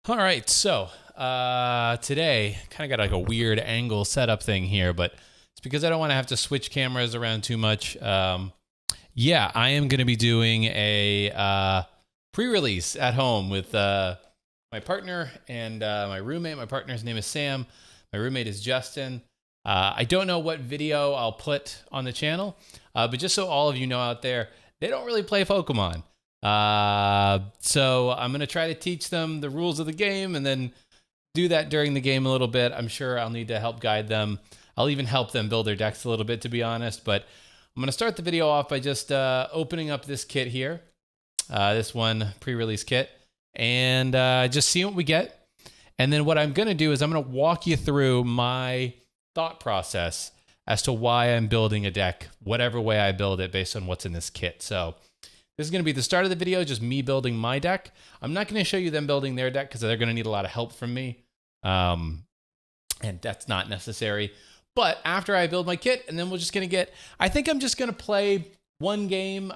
All right, so today kind of got like a weird angle setup thing here, but it's because I don't want to have to switch cameras around too much. Yeah, I am going to be doing a pre-release at home with my partner and my roommate. My partner's name is Sam. My roommate is Justin. I don't know what video I'll put on the channel, but just so all of you know out there, they don't really play Pokemon. So I'm going to try to teach them the rules of the game and then do that during the game a little bit. I'm sure I'll need to help guide them. I'll even help them build their decks a little bit, to be honest. But I'm going to start the video off by just opening up this kit here, this one pre-release kit, and just seeing what we get. And then what I'm going to do is I'm going to walk you through my thought process as to why I'm building a deck, whatever way I build it based on what's in this kit. So this is going to be the start of the video, just me building my deck. I'm not going to show you them building their deck because they're going to need a lot of help from me. And that's not necessary. But after I build my kit, and then we're just going to get, I think I'm just going to play one game,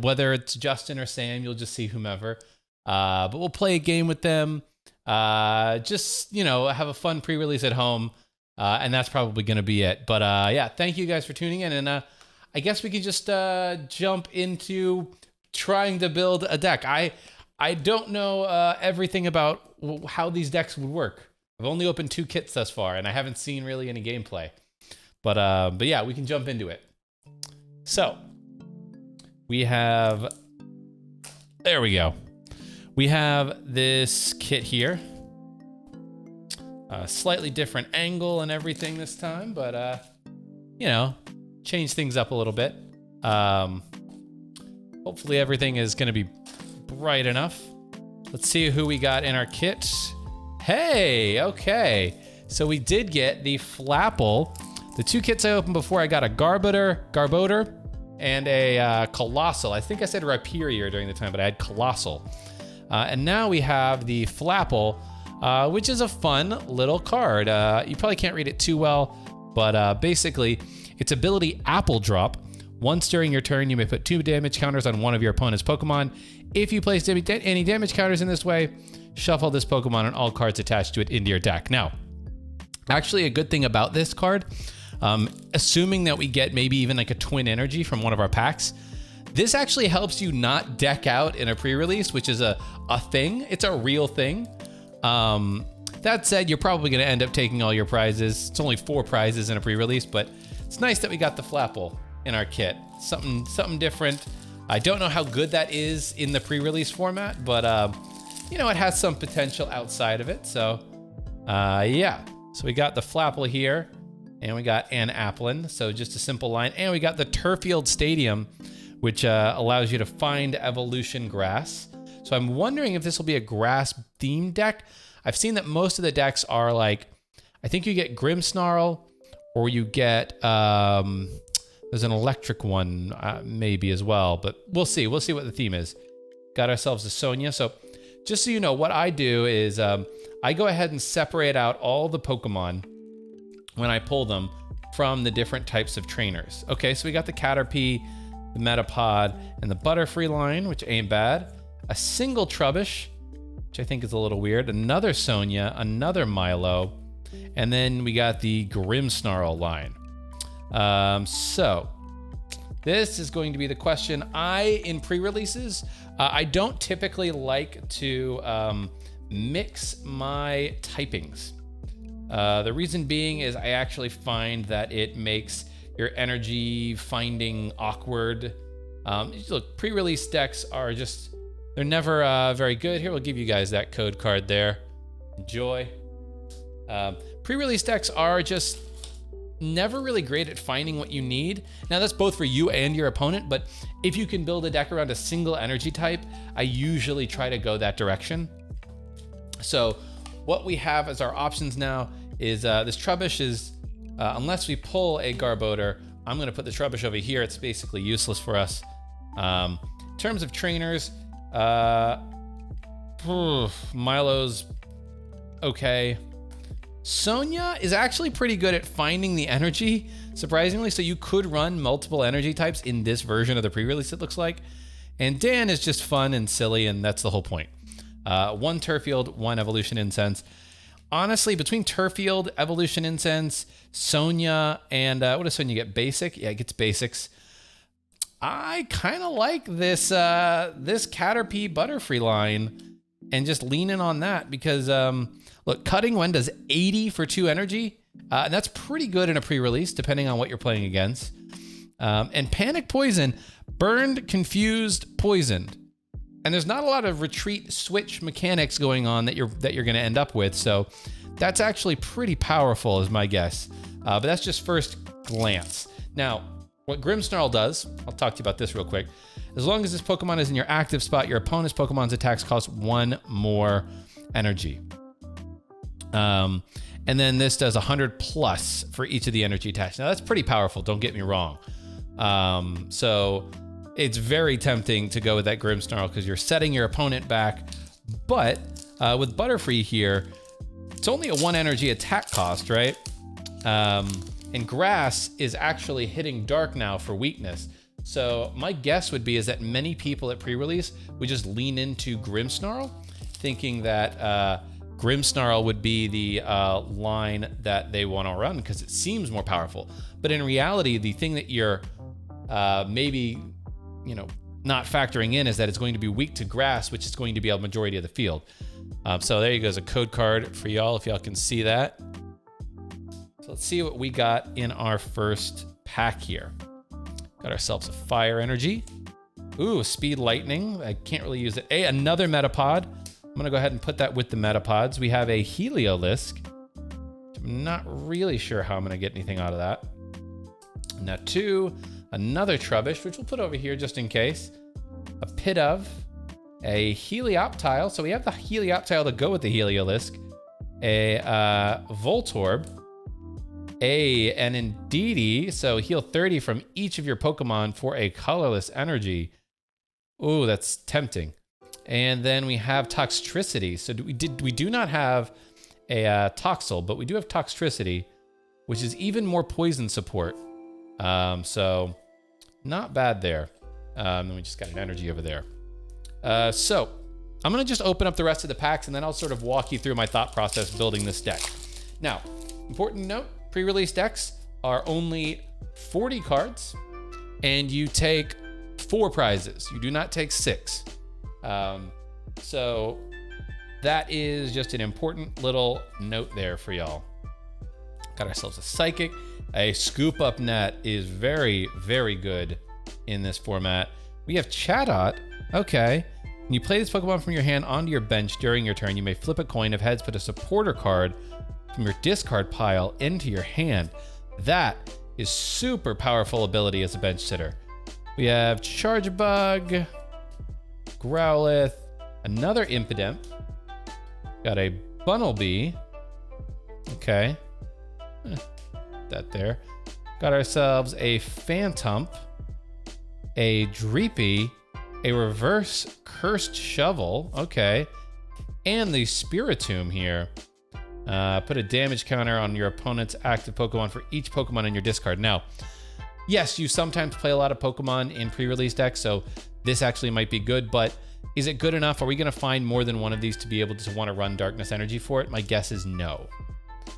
whether it's Justin or Sam, you'll just see whomever. But we'll play a game with them. Just, have a fun pre-release at home. And that's probably going to be it. But yeah, thank you guys for tuning in. And I guess we can just jump into trying to build a deck. I don't know everything about how these decks would work. I've only opened 2 kits thus far, and I haven't seen really any gameplay. But yeah, we can jump into it. So we have, there we go. We have this kit here. Slightly different angle and everything this time, but change things up a little bit. Hopefully everything is going to be bright enough. Let's see who we got in our kit. Hey, okay. So we did get the Flapple. The 2 kits I opened before, I got a Garbodor, and a Colossal. I think I said Rhyperior during the time, but I had Colossal. And now we have the Flapple, which is a fun little card. You probably can't read it too well, but basically, its ability Apple Drop. Once during your turn, you may put 2 damage counters on one of your opponent's Pokemon. If you place any damage counters in this way, shuffle this Pokemon and all cards attached to it into your deck. Now, actually a good thing about this card, assuming that we get maybe even like a twin energy from one of our packs, this actually helps you not deck out in a pre-release, which is a thing. It's a real thing. That said, you're probably going to end up taking all your prizes. It's only 4 prizes in a pre-release, but it's nice that we got the Flapple in our kit. Something different. I don't know how good that is in the pre-release format, but it has some potential outside of it. So yeah. So we got the Flapple here, and we got an Applin. So just a simple line. And we got the Turffield Stadium, which allows you to find evolution grass. So I'm wondering if this will be a grass themed deck. I've seen that most of the decks are like, I think you get Grimmsnarl, or you get, there's an electric one maybe as well, but we'll see. We'll see what the theme is. Got ourselves a Sonia. So just so you know, what I do is I go ahead and separate out all the Pokemon when I pull them from the different types of trainers. Okay, so we got the Caterpie, the Metapod, and the Butterfree line, which ain't bad. A single Trubbish, which I think is a little weird. Another Sonia, another Milo, and then we got the Grimmsnarl line. So this is going to be the question. In pre-releases, I don't typically like to mix my typings. The reason being is I actually find that it makes your energy finding awkward. Look, pre-release decks are just, they're never very good. Here, we'll give you guys that code card there. Enjoy. Pre-release decks are just never really great at finding what you need. Now, that's both for you and your opponent, but if you can build a deck around a single energy type, I usually try to go that direction. So what we have as our options now is this Trubbish is, unless we pull a Garbodor, I'm going to put the Trubbish over here. It's basically useless for us. In terms of trainers, Milo's okay. Sonia is actually pretty good at finding the energy, surprisingly, so you could run multiple energy types in this version of the pre-release, it looks like. And Dan is just fun and silly, and that's the whole point. 1 Turfield, 1 Evolution Incense. Honestly, between Turfield, Evolution Incense, Sonya, and what does Sonya get? Basic? Yeah, it gets basics. I kind of like this this Caterpie Butterfree line and just lean in on that because, look, Cutting Wind does 80 for 2 energy, and that's pretty good in a pre-release, depending on what you're playing against. And Panic Poison, burned, confused, poisoned. And there's not a lot of retreat switch mechanics going on that you're going to end up with. So that's actually pretty powerful is my guess. But that's just first glance. Now, what Grimmsnarl does, I'll talk to you about this real quick. As long as this Pokemon is in your active spot, your opponent's Pokemon's attacks cost 1 more energy. And then this does 100 plus for each of the energy attacks. Now that's pretty powerful, don't get me wrong. So it's very tempting to go with that Grimmsnarl because you're setting your opponent back. But with Butterfree here, it's only a 1 energy attack cost, right? And Grass is actually hitting Dark now for weakness. So my guess would be is that many people at pre-release would just lean into Grimmsnarl, thinking that Grimmsnarl would be the line that they want to run because it seems more powerful. But in reality, the thing that you're maybe not factoring in is that it's going to be weak to Grass, which is going to be a majority of the field. So there you go, a code card for y'all if y'all can see that. So let's see what we got in our first pack here. Got ourselves a Fire Energy. Ooh, Speed Lightning. I can't really use it. Another Metapod. I'm gonna go ahead and put that with the Metapods. We have a Heliolisk. I'm not really sure how I'm gonna get anything out of that. Now 2, another Trubbish, which we'll put over here just in case. A Pidove, a Helioptile. So we have the Helioptile to go with the Heliolisk. A Voltorb. An Indeedee, so heal 30 from each of your Pokemon for a colorless energy. Ooh, that's tempting. And then we have Toxtricity. So we do not have a Toxel, but we do have Toxtricity, which is even more poison support. So not bad there. Then we just got an energy over there. So I'm gonna just open up the rest of the packs and then I'll sort of walk you through my thought process building this deck. Now, important note, pre-release decks are only 40 cards and you take 4 prizes. You do not take 6. So that is just an important little note there for y'all. Got ourselves a Psychic. A Scoop Up Net is very, very good in this format. We have Chatot. Okay. When you play this Pokemon from your hand onto your bench during your turn, you may flip a coin. If heads, put a supporter card from your discard pile into your hand. That is super powerful ability as a bench sitter. We have Chargebug, Growlithe, another Impidimp, got a Bunnelby, okay, that there. Got ourselves a Phantump, a Dreepy, a Reverse Cursed Shovel, okay, and the Spiritomb here. Put a damage counter on your opponent's active Pokemon for each Pokemon in your discard. Now, yes, you sometimes play a lot of Pokemon in pre-release decks, so this actually might be good, but is it good enough? Are we going to find more than one of these to be able to want to run Darkness Energy for it? My guess is no.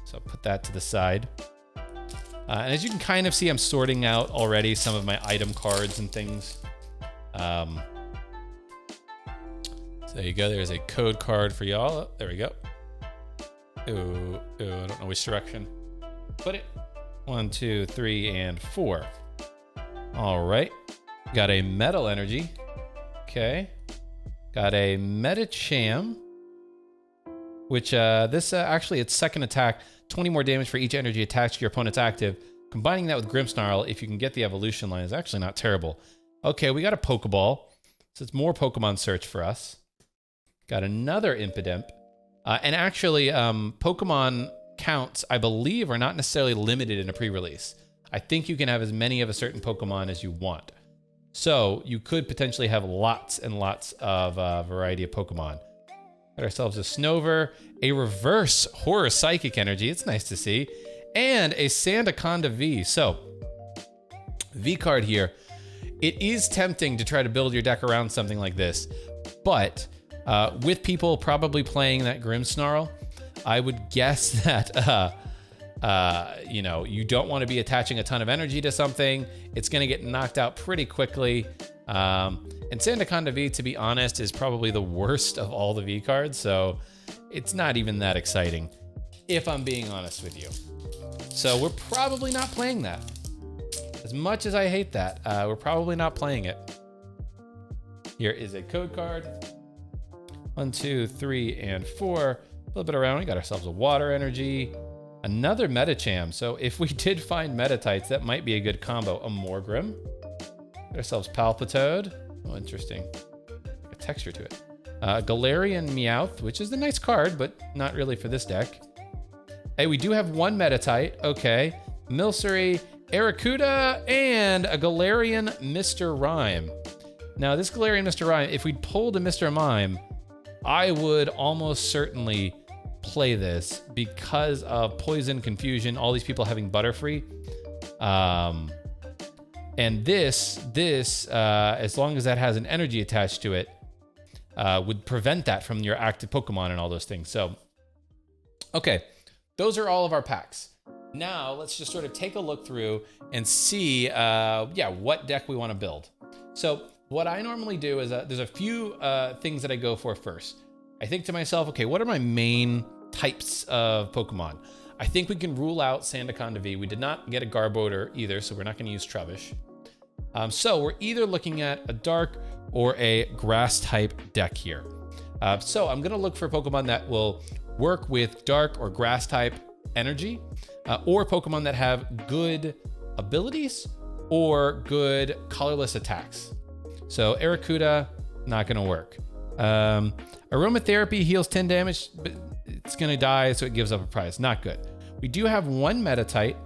So put that to the side. And as you can kind of see, I'm sorting out already some of my item cards and things. So there you go. There's a code card for y'all. Oh, there we go. Ooh, I don't know which direction. Put it. 1, 2, 3, and 4. All right. Got a Metal Energy. Okay. Got a Medicham, which this actually its second attack, 20 more damage for each energy attached to your opponent's active. Combining that with Grimmsnarl, if you can get the evolution line, is actually not terrible. Okay, we got a Pokeball, so it's more Pokemon search for us. Got another Impidimp. And actually, Pokemon counts, I believe, are not necessarily limited in a pre-release. I think you can have as many of a certain Pokemon as you want. So you could potentially have lots and lots of variety of Pokemon. Got ourselves a Snover, a Reverse Horror Psychic Energy. It's nice to see. And a Sandaconda V. So, V card here. It is tempting to try to build your deck around something like this. But With people probably playing that Grimmsnarl, I would guess that, you know, you don't want to be attaching a ton of energy to something. It's going to get knocked out pretty quickly. And Sandaconda V, to be honest, is probably the worst of all the V cards, so it's not even that exciting, if I'm being honest with you. So we're probably not playing that. As much as I hate that, we're probably not playing it. Here is a code card. 1, 2, 3, and 4. A little bit around. We got ourselves a water energy. Another Metacham. So if we did find Metatytes, that might be a good combo. A Morgrim. Got ourselves Palpitoad. Oh, interesting. A texture to it. Galarian Meowth, which is a nice card, but not really for this deck. Hey, we do have one Metatite. Okay. Milcery, Arrokuda, and a Galarian Mr. Rime. Now, this Galarian Mr. Rime, if we'd pulled a Mr. Mime, I would almost certainly play this because of Poison, Confusion, all these people having Butterfree. And this, as long as that has an energy attached to it, would prevent that from your active Pokemon and all those things. So, okay, those are all of our packs. Now, let's just sort of take a look through and see, what deck we want to build. So, what I normally do is there's a few things that I go for first. I think to myself, okay, what are my main types of Pokemon? I think we can rule out Sandaconda V. We did not get a Garbodor either, so we're not going to use Trubbish. So we're either looking at a Dark or a Grass type deck here. So I'm going to look for Pokemon that will work with Dark or Grass type energy, or Pokemon that have good abilities or good colorless attacks. So Arrokuda, not gonna work. Aromatherapy heals 10 damage, but it's gonna die, so it gives up a prize. Not good. We do have one Metatite.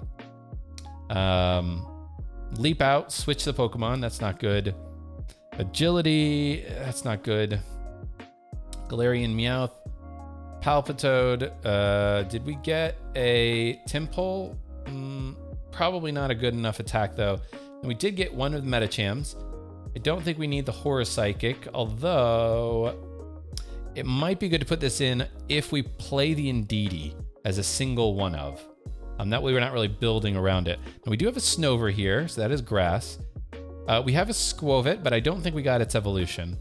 Leap out, switch the Pokemon, that's not good. Agility, that's not good. Galarian Meowth. Palpitoad, did we get a Timpole? Probably not a good enough attack though. And we did get one of the Metachams. I don't think we need the Horror Psychic, although it might be good to put this in if we play the Indeedee as a single one of. That way we're not really building around it. And we do have a Snover here, so that is grass. We have a Squovit, but I don't think we got its evolution.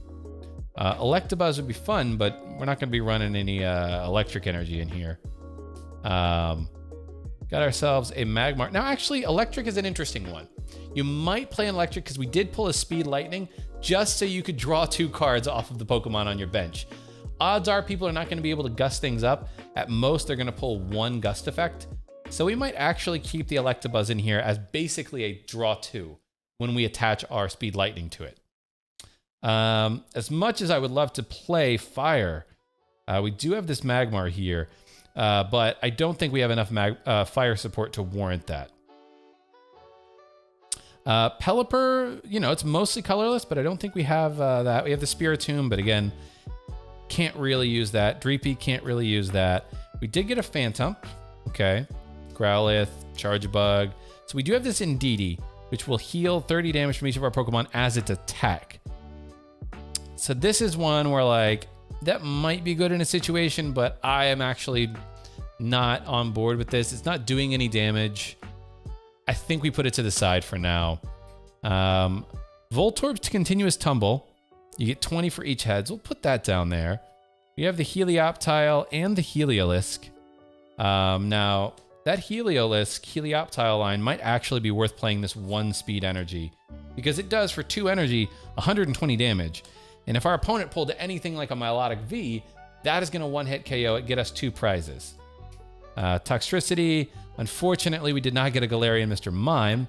Electabuzz would be fun, but we're not going to be running any electric energy in here. Got ourselves a Magmar. Now, actually, electric is an interesting one. You might play an electric because we did pull a Speed Lightning just so you could draw 2 cards off of the Pokemon on your bench. Odds are people are not going to be able to gust things up. At most, they're going to pull 1 gust effect. So we might actually keep the Electabuzz in here as basically a draw 2 when we attach our Speed Lightning to it. As much as I would love to play Fire, we do have this Magmar here, but I don't think we have enough Fire support to warrant that. Pelipper, you know, it's mostly colorless, but I don't think we have that. We have the Spiritomb, but again, can't really use that. Dreepy can't really use that. We did get a Phantom, okay. Growlithe, Chargebug. So we do have this Indeedee, which will heal 30 damage from each of our Pokemon as its attack. So this is one where, like, that might be good in a situation, but I am actually not on board with this. It's not doing any damage. I think we put it to the side for now. Voltorb's Continuous Tumble. You get 20 for each heads. We'll put that down there. We have the Helioptile and the Heliolisk. Now, that Helioptile line might actually be worth playing this 1 speed energy, because it does, for 2 energy, 120 damage. And if our opponent pulled anything like a Milotic V, that is going to 1-hit KO it, get us 2 prizes. Toxtricity, unfortunately, we did not get a Galarian Mr. Mime,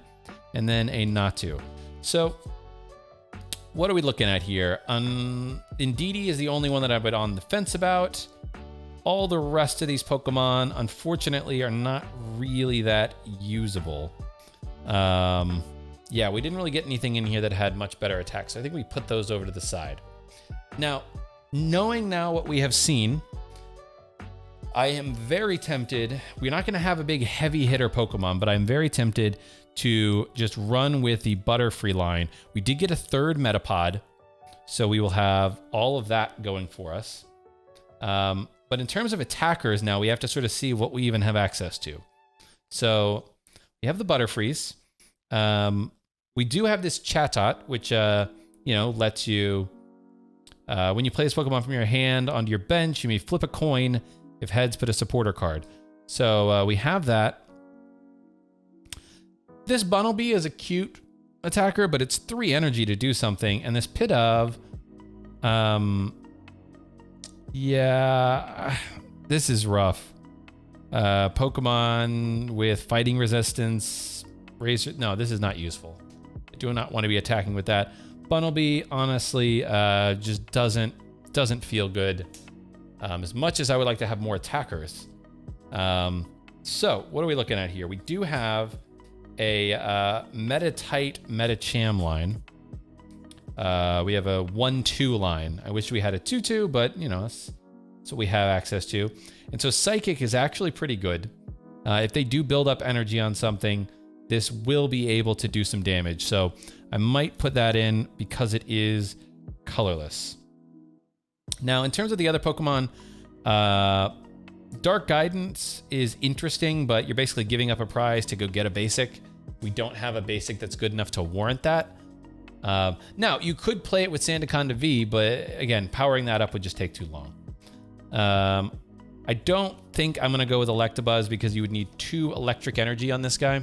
and then a Natu. So, what are we looking at here? Indeedee is the only one that I've been on the fence about. All the rest of these Pokemon, unfortunately, are not really that usable. Yeah, we didn't really get anything in here that had much better attacks. So I think we put those over to the side. Now, knowing now what we have seen, I am very tempted. We're not going to have a big heavy hitter Pokemon, but I'm very tempted to just run with the Butterfree line. We did get a 3rd Metapod, So we will have all of that going for us. But in terms of attackers now, we have to sort of see what we even have access to. So we have the Butterfrees. We do have this Chatot, which, lets you, when you play this Pokemon from your hand onto your bench, you may flip a coin. If heads, put a supporter card. So we have that. This Bunnelby is a cute attacker, but it's 3 energy to do something. And this Pidove, yeah, this is rough. Pokemon with fighting resistance, razor. No, this is not useful. I do not want to be attacking with that. Bunnelby, honestly, just doesn't feel good. As much as I would like to have more attackers. So what are we looking at here? We do have a meta-tight meta-cham line. We have a 1-2 line. I wish we had a 2-2, but that's what we have access to. And so Psychic is actually pretty good. If they do build up energy on something, this will be able to do some damage. So I might put that in because it is colorless. Now, in terms of the other Pokemon, Dark Guidance is interesting, but you're basically giving up a prize to go get a basic. We don't have a basic that's good enough to warrant that. Now, you could play it with Sandaconda V, but again, powering that up would just take too long. I don't think I'm going to go with Electabuzz because you would need 2 electric energy on this guy.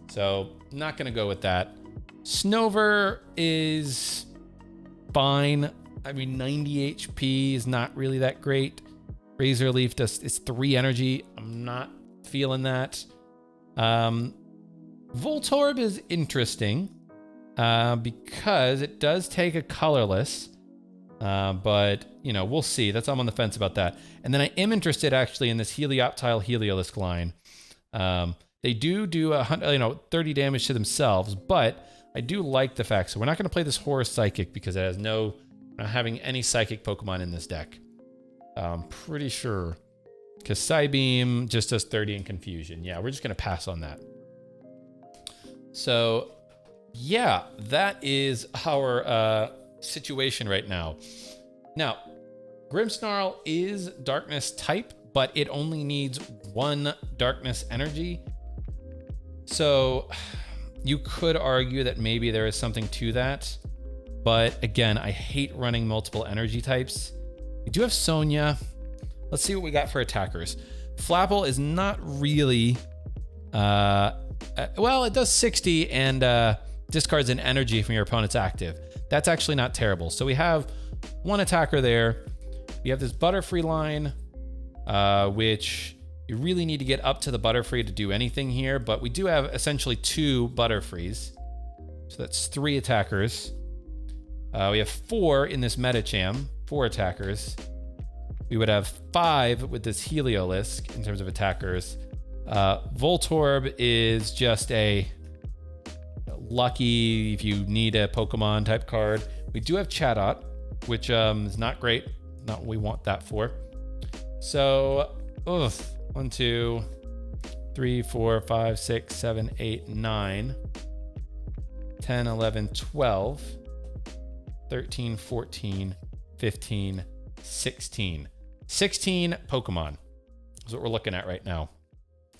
So, not going to go with that. Snover is fine. I mean, 90 HP is not really that great. Razor Leaf it's 3 energy. I'm not feeling that. Voltorb is interesting because it does take a colorless. But, we'll see. I'm on the fence about that. And then I am interested actually in this Helioptile Heliolisk line. They do 30 damage to themselves, but I do like the fact. So we're not going to play this Horus Psychic because it has not having any Psychic Pokemon in this deck. I'm pretty sure. Because Psybeam just does 30 in Confusion. Yeah, we're just going to pass on that. So, yeah, that is our situation right now. Now, Grimmsnarl is Darkness type, but it only needs 1 Darkness energy. So, you could argue that maybe there is something to that. But again, I hate running multiple energy types. We do have Sonia. Let's see what we got for attackers. Flapple is not really... well, it does 60 and discards an energy from your opponent's active. That's actually not terrible. So we have 1 attacker there. We have this Butterfree line, which you really need to get up to the Butterfree to do anything here. But we do have essentially 2 Butterfrees. So that's 3 attackers. We have 4 in this Metacham, 4 attackers. We would have 5 with this Heliolisk in terms of attackers. Voltorb is just a lucky if you need a Pokemon type card. We do have Chatot, which is not great. Not what we want that for. So, 1, 2, 3, 4, 5, 6, 7, 8, 9, 10, 11, 12, 13, 14, 15, 16. 16 Pokemon is what we're looking at right now.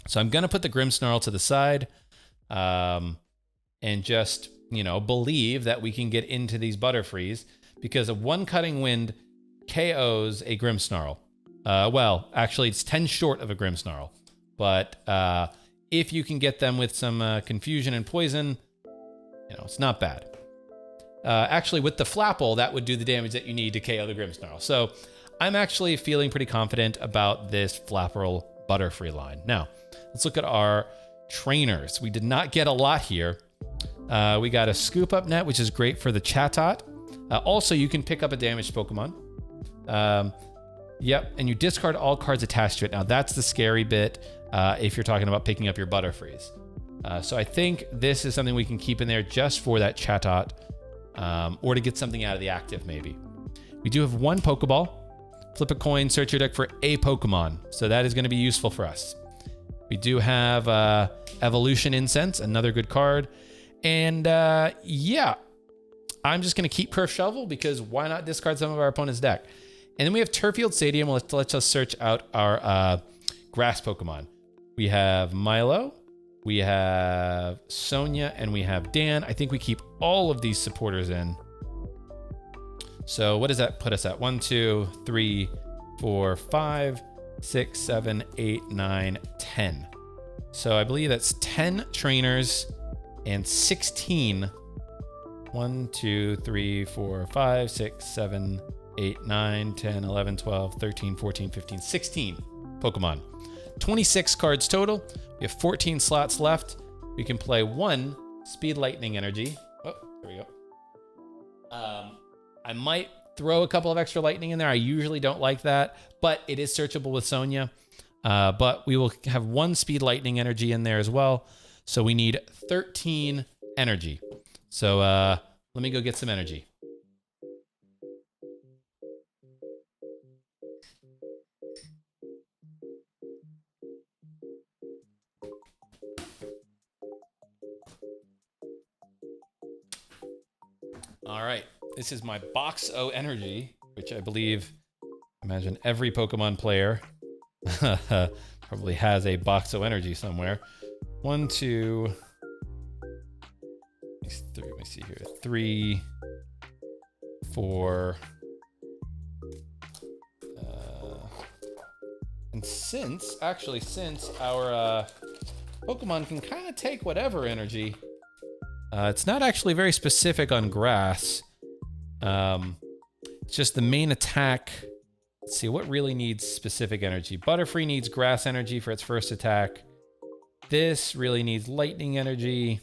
So I'm going to put the Grimmsnarl to the side and just, believe that we can get into these Butterfrees because a 1 Cutting Wind KOs a Grimmsnarl. Well, actually, it's 10 short of a Grimmsnarl. But if you can get them with some Confusion and Poison, it's not bad. Actually, with the Flapple, that would do the damage that you need to KO the Grimmsnarl. So I'm actually feeling pretty confident about this Flapple Butterfree line. Now, let's look at our trainers. We did not get a lot here. We got a Scoop Up Net, which is great for the Chatot. Also, you can pick up a damaged Pokemon. Yep, and you discard all cards attached to it. Now, that's the scary bit if you're talking about picking up your Butterfrees. So I think this is something we can keep in there just for that Chatot, or to get something out of the active, maybe. We do have 1 Pokeball. Flip a coin, search your deck for a Pokemon. So that is going to be useful for us. We do have Evolution Incense, another good card. And yeah, I'm just going to keep Perf Shovel because why not discard some of our opponent's deck? And then we have Turffield Stadium. Let's us search out our grass Pokemon. We have Milo, we have Sonia, and we have Dan. I think we keep all of these supporters in. So what does that put us at? 1, 2, 3, 4, 5, 6, 7, 8, 9, 10. So I believe that's 10 trainers and 16. 1, 2, 3, 4, 5, 6, 7, 8, 9, 10, 11, 12, 13, 14, 15, 16 Pokemon. 26 cards total. We have 14 slots left. We can play 1 Speed Lightning Energy. Oh, there we go. I might throw a couple of extra lightning in there. I usually don't like that, but it is searchable with Sonia. But we will have 1 Speed Lightning Energy in there as well. So we need 13 energy. So let me go get some energy. All right, this is my Box O energy, which I imagine every Pokemon player probably has a Box O energy somewhere. 1, 2, 3, let me see here. 3, 4. And since our Pokemon can kind of take whatever energy, it's not actually very specific on grass. It's just the main attack. Let's see, what really needs specific energy? Butterfree needs grass energy for its first attack. This really needs lightning energy.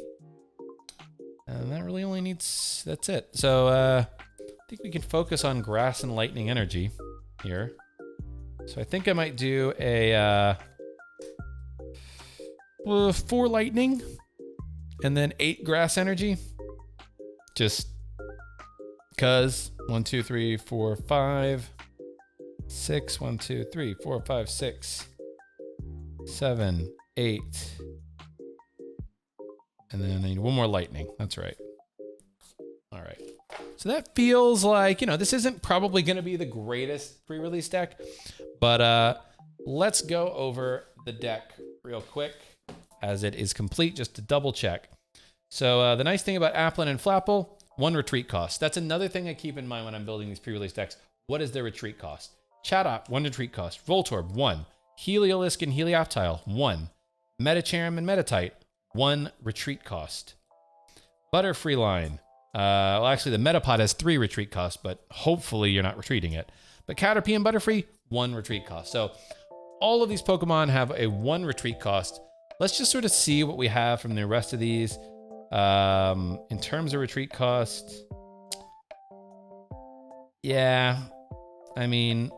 And that really only needs, that's it. So I think we can focus on grass and lightning energy here. So I think I might do a 4 lightning and then 8 grass energy. Just because 1, 2, 3, 4, 5, 6, 1, 2, 3, 4, 5, 6, 7, 8. And then I need 1 more lightning. That's right. All right. So that feels like, this isn't probably going to be the greatest pre-release deck, but let's go over the deck real quick as it is complete, just to double check. So the nice thing about Applin and Flapple, 1 retreat cost. That's another thing I keep in mind when I'm building these pre-release decks. What is their retreat cost? Chatot, 1 retreat cost. Voltorb, 1. Heliolisk and Helioptile, 1. Medicham and Metatite, 1 retreat cost. Butterfree line. Well, actually, the Metapod has 3 retreat costs, but hopefully you're not retreating it. But Caterpie and Butterfree, 1 retreat cost. So all of these Pokemon have a 1 retreat cost. Let's just sort of see what we have from the rest of these. In terms of retreat cost, yeah, I mean,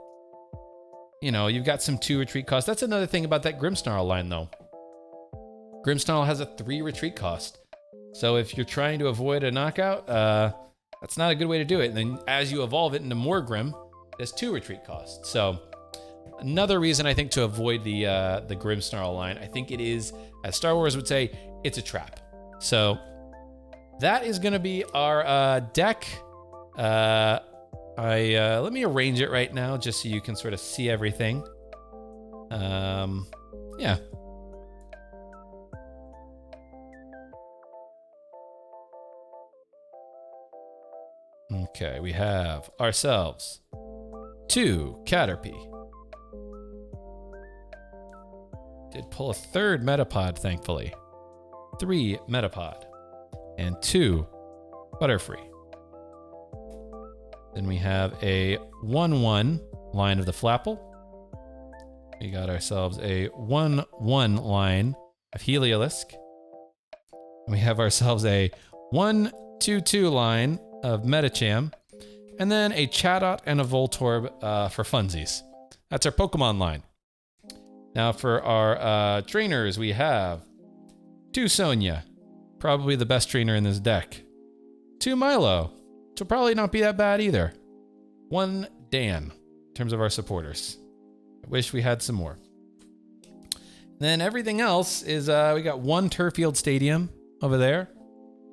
you've got some 2 retreat costs. That's another thing about that Grimmsnarl line, though. Grimmsnarl has a 3 retreat cost. So if you're trying to avoid a knockout, that's not a good way to do it. And then as you evolve it into more Grim, there's 2 retreat costs. So another reason I think to avoid the Grimmsnarl line, I think it is, as Star Wars would say, it's a trap. So that is going to be our deck. Let me arrange it right now just so you can sort of see everything. Yeah. Okay, we have ourselves 2 Caterpie. Did pull a 3rd Metapod, thankfully. 3 Metapod. And 2 Butterfree. Then we have a 1/1 line of the Flapple. We got ourselves a 1/1 line of Heliolisk. And we have ourselves a 1/2/2 line of Medicham, and then a Chatot and a Voltorb for funsies. That's our Pokemon line. Now for our trainers, we have 2 Sonia, probably the best trainer in this deck. 2 Milo, which will probably not be that bad either. 1 Dan, in terms of our supporters. I wish we had some more. Then everything else is, we got 1 Turffield Stadium over there.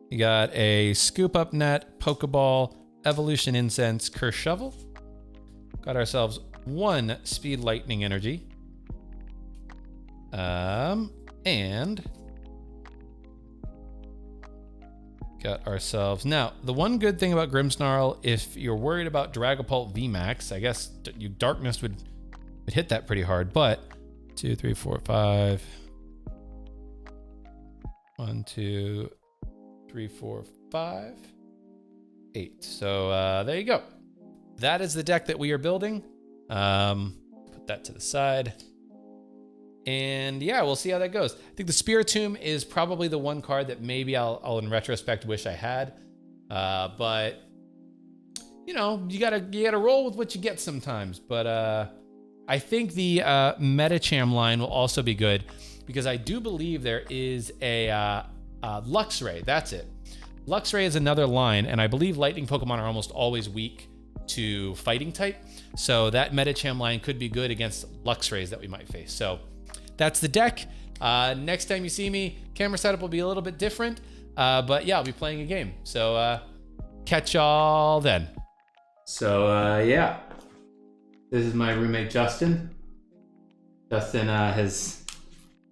You got a Scoop Up Net, Pokeball, Evolution Incense, Curse Shovel. Got ourselves 1 Speed Lightning Energy. And got ourselves... Now, the one good thing about Grimmsnarl, if you're worried about Dragapult VMAX, I guess you Darkness would hit that pretty hard, but 2, 3, 4, 5. 1, 2, 3, 4, 5, 8. So there you go. That is the deck that we are building. Put that to the side. And yeah, we'll see how that goes. I think the Spiritomb is probably the one card that maybe I'll in retrospect wish I had. But you know, you gotta roll with what you get sometimes. But I think the Metacham line will also be good because I do believe there is a Luxray. That's it. Luxray is another line, and I believe Lightning Pokemon are almost always weak to Fighting type. So that Metacham line could be good against Luxrays that we might face. So that's the deck. Next time you see me, camera setup will be a little bit different. But yeah, I'll be playing a game. So catch y'all then. So yeah, this is my roommate Justin. Justin has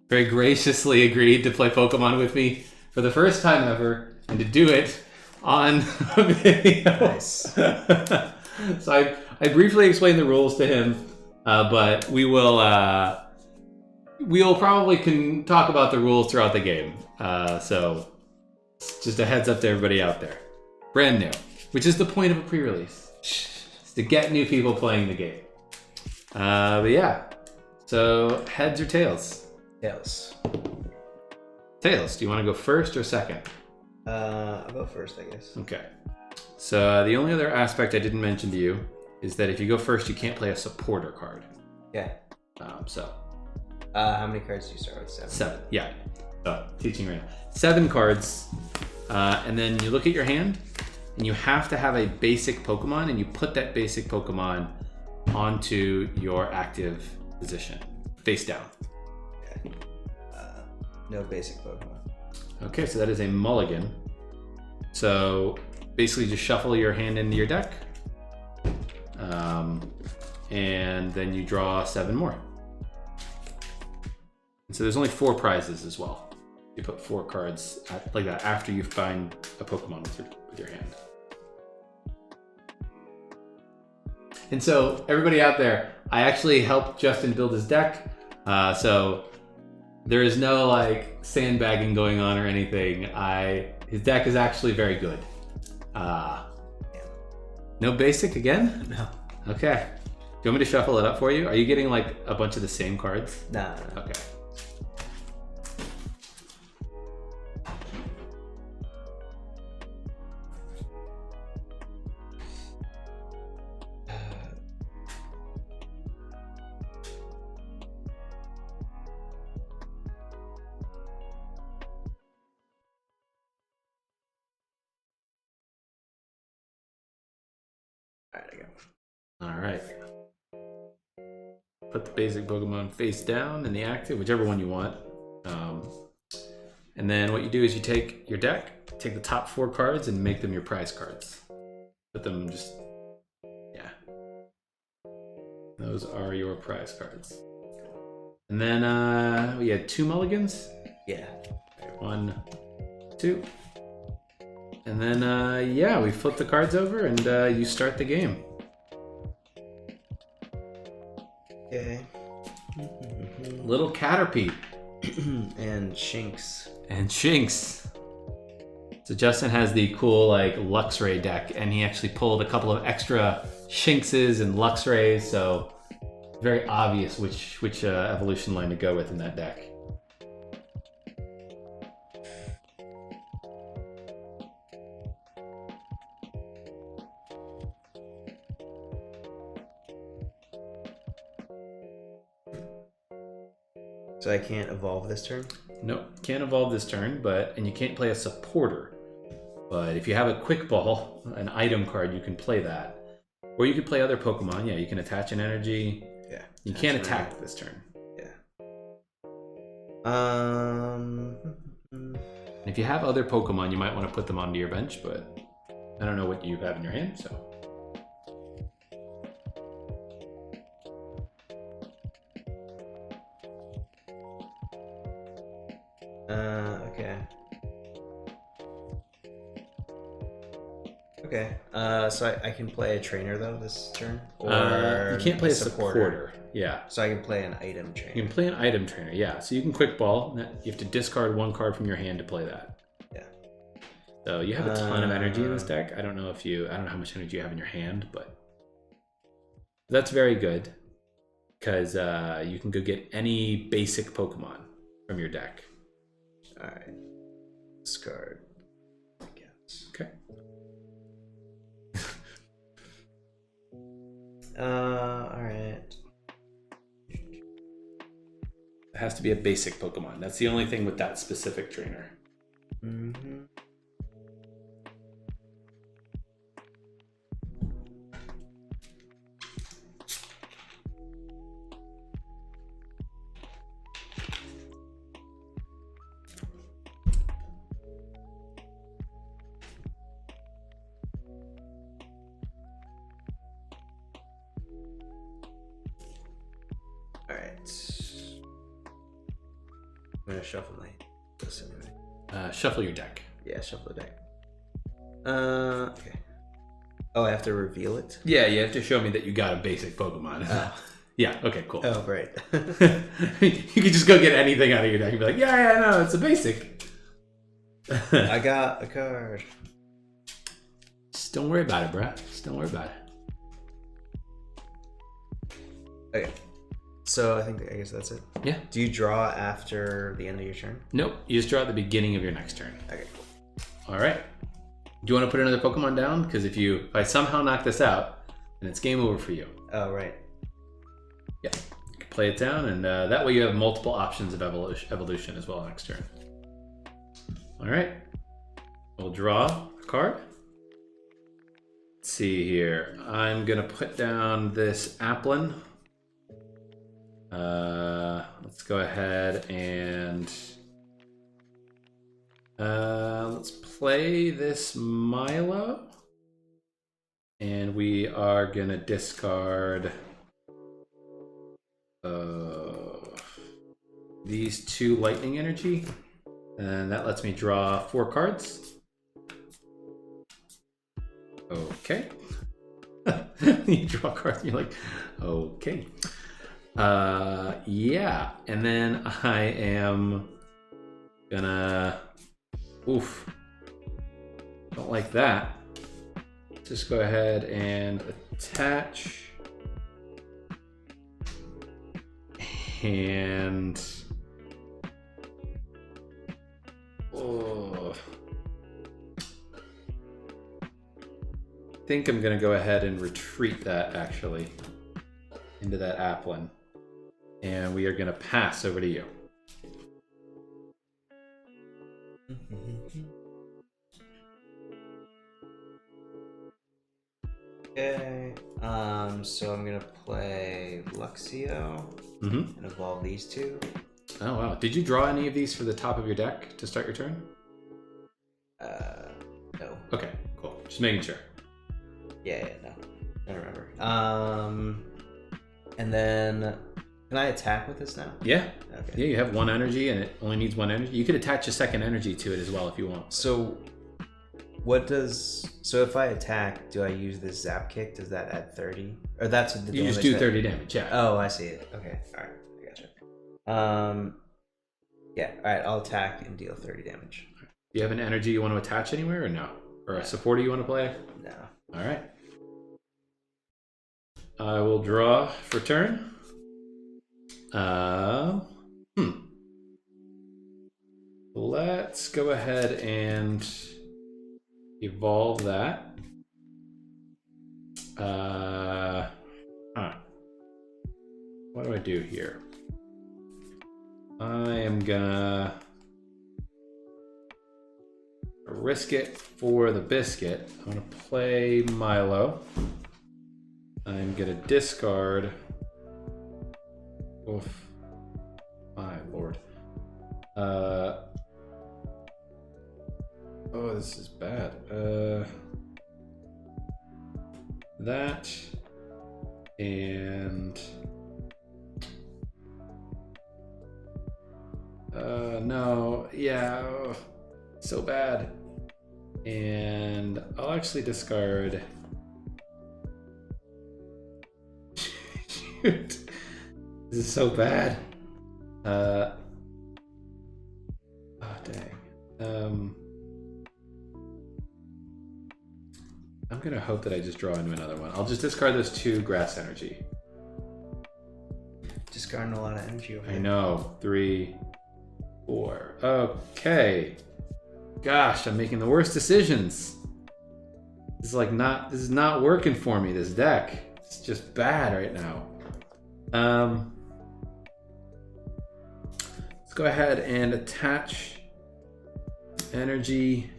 very graciously agreed to play Pokemon with me for the first time ever, and to do it on a video. Nice. So I briefly explained the rules to him, but we'll probably can talk about the rules throughout the game. So just a heads up to everybody out there. Brand new, which is the point of a pre-release, is to get new people playing the game. But yeah, so heads or tails? Tails. Tails, do you want to go first or second? I'll go first, I guess. Okay. So the only other aspect I didn't mention to you is that if you go first, you can't play a supporter card. Yeah. How many cards do you start with? 7? 7, yeah. Teaching right now. 7 cards, and then you look at your hand, and you have to have a basic Pokemon, and you put that basic Pokemon onto your active position, face down. Okay. No basic Pokemon. Okay, so that is a mulligan. So basically just shuffle your hand into your deck, and then you draw 7 more. And so there's only 4 prizes as well. You put 4 cards like that after you find a Pokemon with your hand. And so everybody out there, I actually helped Justin build his deck. So there is no like sandbagging going on or anything. His deck is actually very good. No basic again? No. Okay. Do you want me to shuffle it up for you? Are you getting like a bunch of the same cards? No. Okay. Alright, I go. Alright. Put the basic Pokemon face down in the active, whichever one you want. And then what you do is you take your deck, take the top 4 cards and make them your prize cards. Put them just, yeah. Those are your prize cards. And then we had 2 mulligans. Yeah. 1, 2. And then, yeah, we flip the cards over and you start the game. Okay. Little Caterpie. And Shinx. And Shinx. So Justin has the cool like Luxray deck, and he actually pulled a couple of extra Shinxes and Luxrays, so very obvious which evolution line to go with in that deck. So I can't evolve this turn? Nope, can't evolve this turn, and you can't play a supporter. But if you have a Quick Ball, an item card, you can play that. Or you could play other Pokemon. Yeah, you can attach an energy. Yeah. You can't attack this turn. Yeah. And if you have other Pokemon, you might want to put them onto your bench, but I don't know what you have in your hand, so. Okay. Okay. So I can play a trainer though this turn, or You can't play a supporter. Yeah. So I can play an item trainer. You can play an item trainer, yeah. So you can quick ball. You have to discard one card from your hand to play that. Yeah. So you have a ton of energy in this deck. I don't know how much energy you have in your hand, but that's very good because you can go get any basic Pokemon from your deck. All right. Discard. I guess. Okay. All right. It has to be a basic Pokemon. That's the only thing with that specific trainer. Mm-hmm. All right. I'm gonna shuffle this anyway. Shuffle your deck. Yeah, shuffle the deck. Okay. Oh, I have to reveal it? Yeah, you have to show me that you got a basic Pokemon. Yeah, okay, cool. Oh, right. You could just go get anything out of your deck and be like, yeah, no, it's a basic. I got a card. Just don't worry about it, bruh. Just don't worry about it. Okay. So I guess that's it. Yeah. Do you draw after the end of your turn? Nope, you just draw at the beginning of your next turn. Okay, cool. All right. Do you want to put another Pokemon down? Because if I somehow knock this out, then it's game over for you. Oh, right. Yeah. You can play it down, and that way you have multiple options of evolution as well next turn. All right. We'll draw a card. Let's see here. I'm going to put down this Applin. Let's go ahead and let's play this Milo, and we are gonna discard these 2 lightning energy, and that lets me draw 4 cards. Okay. You draw cards and you're like, okay. Yeah, and then I am gonna, don't like that. Just go ahead and attach, and I think I'm gonna go ahead and retreat that actually into that Applin. And we are going to pass over to you. Okay. So I'm gonna play Luxio and evolve these 2. Oh wow! Did you draw any of these for the top of your deck to start your turn? No. Okay, cool. Just making sure. Yeah, no. I don't remember. And then can I attack with this now? Yeah. Okay. Yeah, you have 1 energy, and it only needs 1 energy. You could attach a second energy to it as well if you want. So if I attack, do I use this zap kick? Does that add 30? Or that's the You just do 30 damage, yeah. Oh, I see it. Okay, all right, I gotcha. Yeah, all right, I'll attack and deal 30 damage. Do you have an energy you want to attach anywhere, or no? Or a supporter you want to play? No. All right. I will draw for turn. Let's go ahead and evolve that. What do I do here? I am gonna risk it for the biscuit. I'm gonna play Milo. I'm gonna discard. Oof. My lord. Oh, this is bad. That and no, yeah, oh, so bad. And I'll actually discard. Shoot, this is so bad. Oh dang. I'm gonna hope that I just draw into another one. I'll just discard those 2 grass energy. Discarding a lot of energy over I here. know. 3, 4. Okay. Gosh, I'm making the worst decisions. This is not working for me, this deck. It's just bad right now. Let's go ahead and attach energy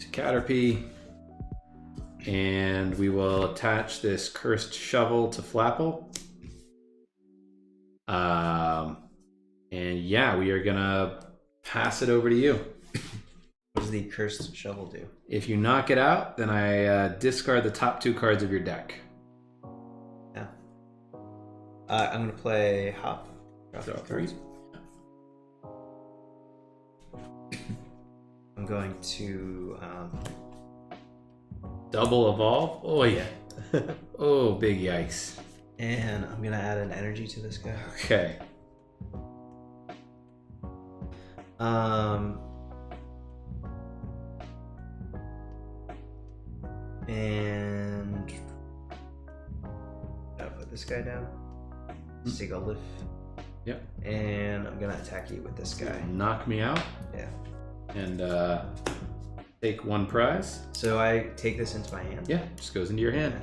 to Caterpie. And we will attach this Cursed Shovel to Flapple. And yeah, we are gonna pass it over to you. What does the Cursed Shovel do? If you knock it out, then I discard the top 2 cards of your deck. Yeah. I'm gonna play Hop. Draw 3. I'm going to Double evolve. Oh yeah. Oh, big yikes. and I'm gonna add an energy to this guy. Okay. And I'll put this guy down. Sigalif. Yep. And I'm gonna attack you with this guy. Knock me out. Yeah. And take 1 prize. So I take this into my hand. Yeah, just goes into your hand.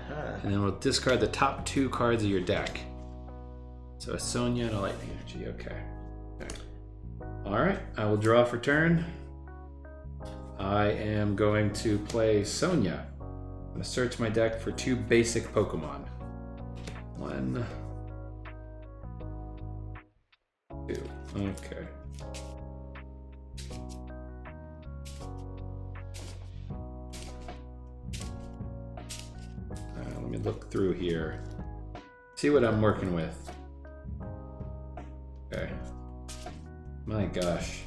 And then we'll discard the top 2 cards of your deck. So a Sonia and a Lightning Energy. Okay. Alright, I will draw for turn. I am going to play Sonia. I'm going to search my deck for 2 basic Pokemon. 1, 2. Okay. Let me look through here. See what I'm working with. Okay. My gosh.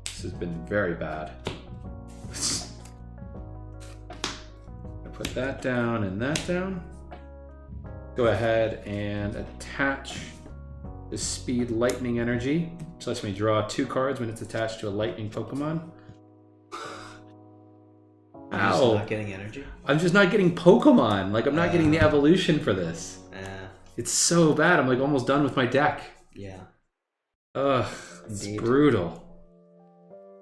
This has been very bad. I put that down and that down. Go ahead and attach the Speed Lightning Energy, which lets me draw 2 cards when it's attached to a Lightning Pokemon. I'm just not getting energy. I'm just not getting Pokemon. Like, I'm not getting the evolution for this. It's so bad. I'm like almost done with my deck. Yeah. Ugh, it's brutal.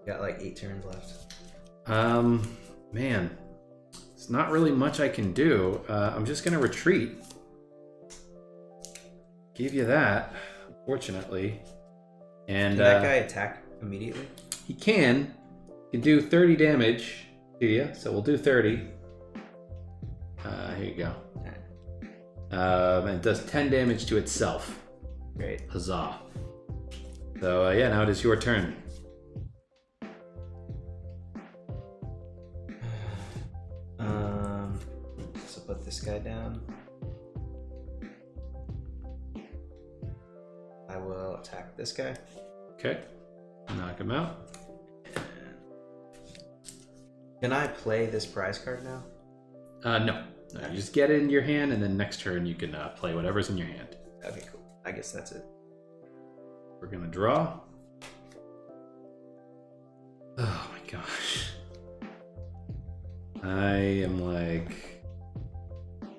Got like 8 turns left. Man, it's not really much I can do. I'm just gonna retreat. Give you that, unfortunately. And Can that guy attack immediately? He can. He can do 30 damage to you, so we'll do 30. Here you go. And it does 10 damage to itself. Great. Huzzah. So yeah, now it is your turn. So put this guy down. I will attack this guy. Okay. Knock him out. Can I play this prize card now? No. You just get it in your hand, and then next turn you can play whatever's in your hand. Okay, cool. I guess that's it. We're gonna draw. Oh my gosh. I am like...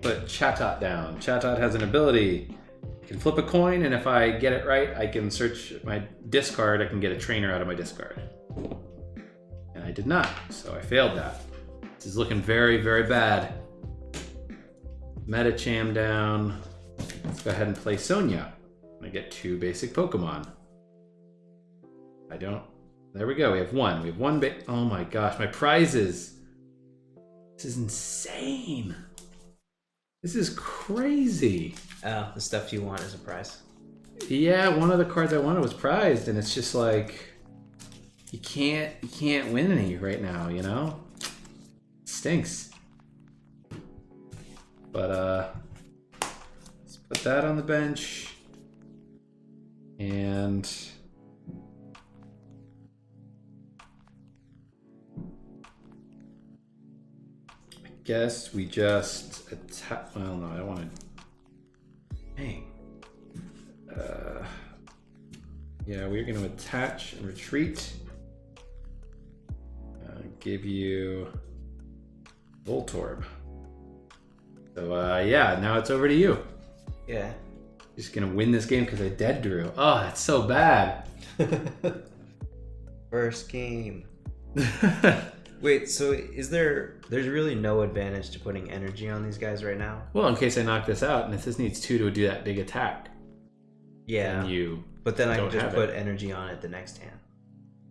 Put Chatot down. Chatot has an ability. I can flip a coin, and if I get it right, I can search my discard. I can get a trainer out of my discard. And I did not, so I failed that. This is looking very, very bad. Metacham down. Let's go ahead and play Sonia. I get 2 basic Pokemon. I don't... There we go, we have 1. We have 1 oh my gosh, my prizes! This is insane! This is crazy! Oh, the stuff you want is a prize. Yeah, one of the cards I wanted was prized, and it's just like... You can't win any right now, you know? Stinks. But let's put that on the bench. And I guess we just attack. Well, no, I don't want to. Dang. Yeah, we're going to attach and retreat. Give you Voltorb. So yeah, now it's over to you. Yeah. Just gonna win this game because I dead drew. Oh, that's so bad. First game. Wait, so there's really no advantage to putting energy on these guys right now? Well, in case I knock this out, and if this needs 2 to do that big attack. Yeah. But then I can just put energy on it the next hand.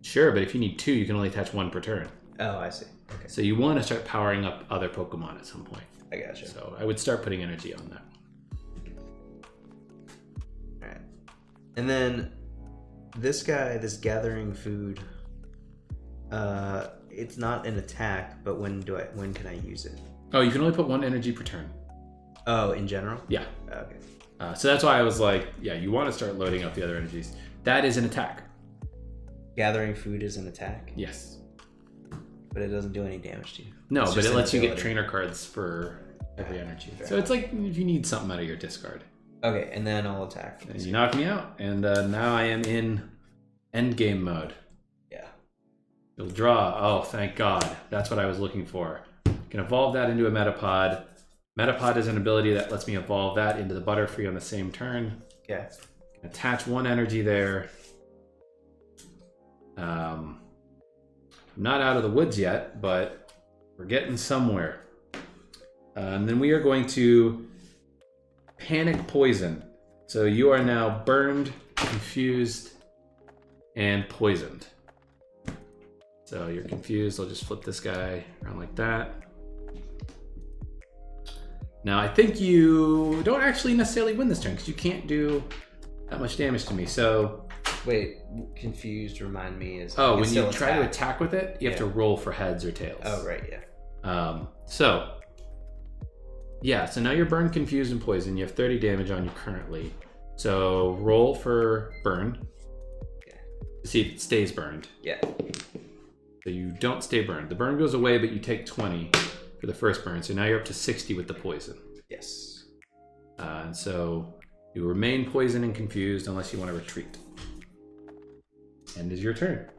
Sure, but if you need 2, you can only attach 1 per turn. Oh, I see. Okay. So you want to start powering up other Pokemon at some point. I gotcha. So I would start putting energy on that. Alright. And then this guy, this gathering food, it's not an attack, but when can I use it? Oh, you can only put 1 energy per turn. Oh, in general? Yeah. Okay. So that's why I was like, yeah, you want to start loading up the other energies. That is an attack. Gathering food is an attack? Yes. But it doesn't do any damage to you. No, It's but just it an lets you get ability. trainer cards for every energy. Fair So it's like if you need something out of your discard. Okay, and then I'll attack. And you knock me out, and now I am in endgame mode. Yeah. You'll draw. Oh, thank God. That's what I was looking for. Can evolve that into a Metapod. Metapod is an ability that lets me evolve that into the Butterfree on the same turn. Okay. Attach 1 energy there. I'm not out of the woods yet, but we're getting somewhere. And then we are going to Panic Poison. So you are now burned, confused, and poisoned. So you're confused. I'll just flip this guy around like that. Now I think you don't actually necessarily win this turn because you can't do that much damage to me. So Wait, confused, remind me is... oh, when you try to attack with it, you have to Yeah. roll for heads or tails. Oh, right, yeah. So now you're burned, confused, and poisoned. You have 30 damage on you currently. So roll for burn. Yeah. To see if it stays burned. Yeah. So you don't stay burned. The burn goes away, but you take 20 for the first burn. So now you're up to 60 with the poison. Yes. And so you remain poisoned and confused unless you want to retreat. End is your turn.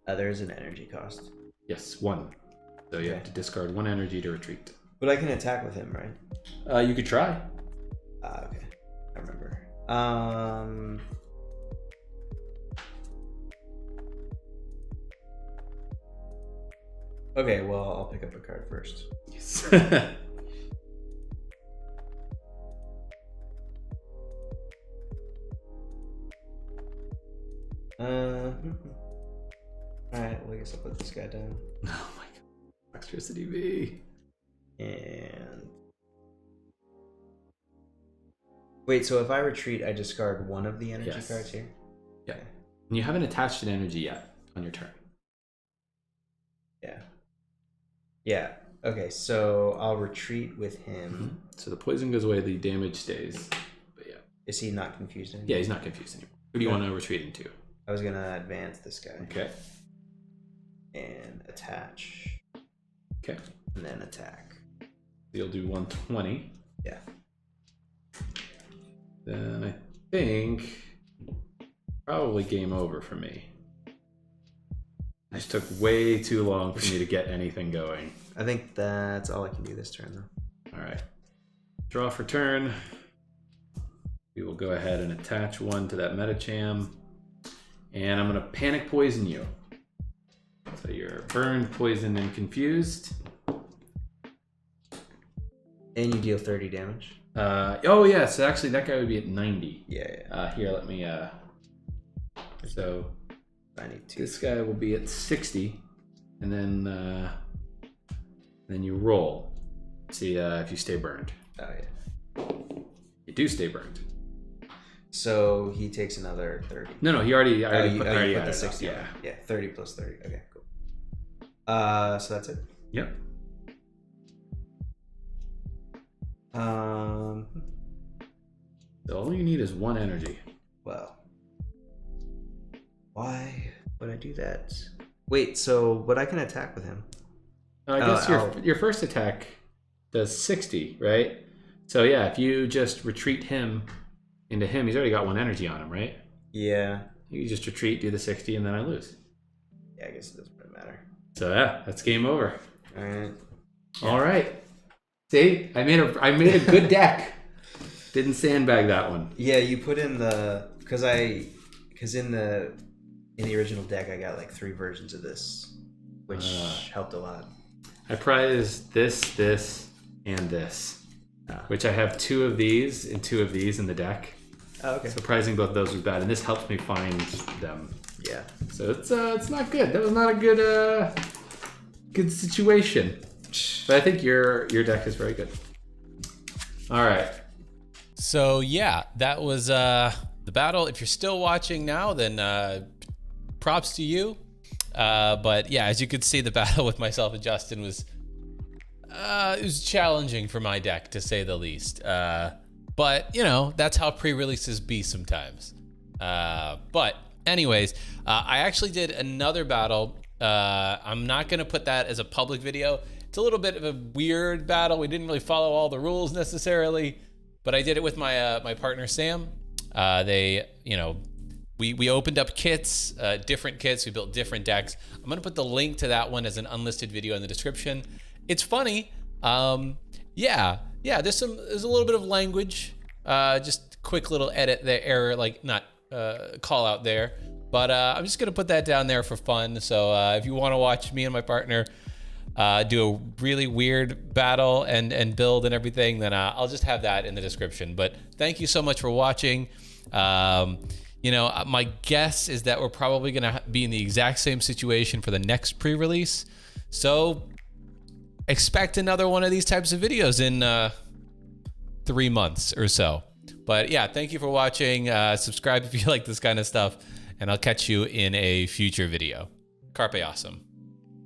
There's an energy cost. Yes, 1. So you have to discard 1 energy to retreat. But I can attack with him, right? You could try. Okay. I remember. Okay, well, I'll pick up a card first. Yes. Alright, well, I guess I'll put this guy down. Oh my God. Electricity V. And... Wait, so if I retreat, I discard 1 of the energy Yes. cards here? Yeah. And you haven't attached an energy yet on your turn. Yeah. Yeah. Okay, so I'll retreat with him. So the poison goes away, the damage stays. But yeah. Is he not confused anymore? Yeah, he's not confused anymore. Who do you want to retreat into? I was gonna advance this guy. Okay. And attach. Okay. And then attack. You'll do 120. Yeah. Then I think probably game over for me. It just took way too long for me to get anything going. I think that's all I can do this turn, though. All right. Draw for turn. We will go ahead and attach 1 to that Metacham. And I'm going to Panic Poison you. So you're burned, poisoned, and confused. And you deal 30 damage. Oh, yeah. So actually, that guy would be at 90. Yeah. Here, let me... So 92. this guy will be at 60. And then you roll. See if you stay burned. Oh, yeah. You do stay burned. So he takes another 30. No, he already You put the 60 Yeah. on. Yeah, 30 plus 30. Okay, cool. So that's it. Yep. So all you need is 1 energy. Well, why would I do that? Wait, but I can attack with him. I guess your first attack does 60, right? So yeah, if you just retreat him into him, he's already got 1 energy on him, right? Yeah. You just retreat, do the 60, and then I lose. Yeah, I guess it doesn't really matter. So yeah, that's game over. All right. Yeah. All right. See, I made a good deck. Didn't sandbag that one. Yeah, you put in because in the original deck I got like 3 versions of this, which helped a lot. I prized this, and this, which I have 2 of these and 2 of these in the deck. Oh, okay. So prizing both of those was bad, and this helps me find them. Yeah. So it's not good. That was not a good situation. But I think your deck is very good. All right. So yeah, that was the battle. If you're still watching now, then props to you. But yeah, as you could see, the battle with myself and Justin was it was challenging for my deck, to say the least. But you know, that's how pre-releases be sometimes. But anyways, I actually did another battle. I'm not gonna put that as a public video. It's a little bit of a weird battle. We didn't really follow all the rules necessarily, but I did it with my partner Sam. We opened up kits, different kits. We built different decks. I'm gonna put the link to that one as an unlisted video in the description. It's funny. Yeah. There's a little bit of language. Just quick little edit there, call out there. But I'm just gonna put that down there for fun. So if you want to watch me and my partner do a really weird battle and build and everything, then I'll just have that in the description. But thank you so much for watching. My guess is that we're probably gonna be in the exact same situation for the next pre-release. So expect another one of these types of videos in 3 months or so. But yeah, thank you for watching. Subscribe if you like this kind of stuff, and I'll catch you in a future video. Carpe awesome.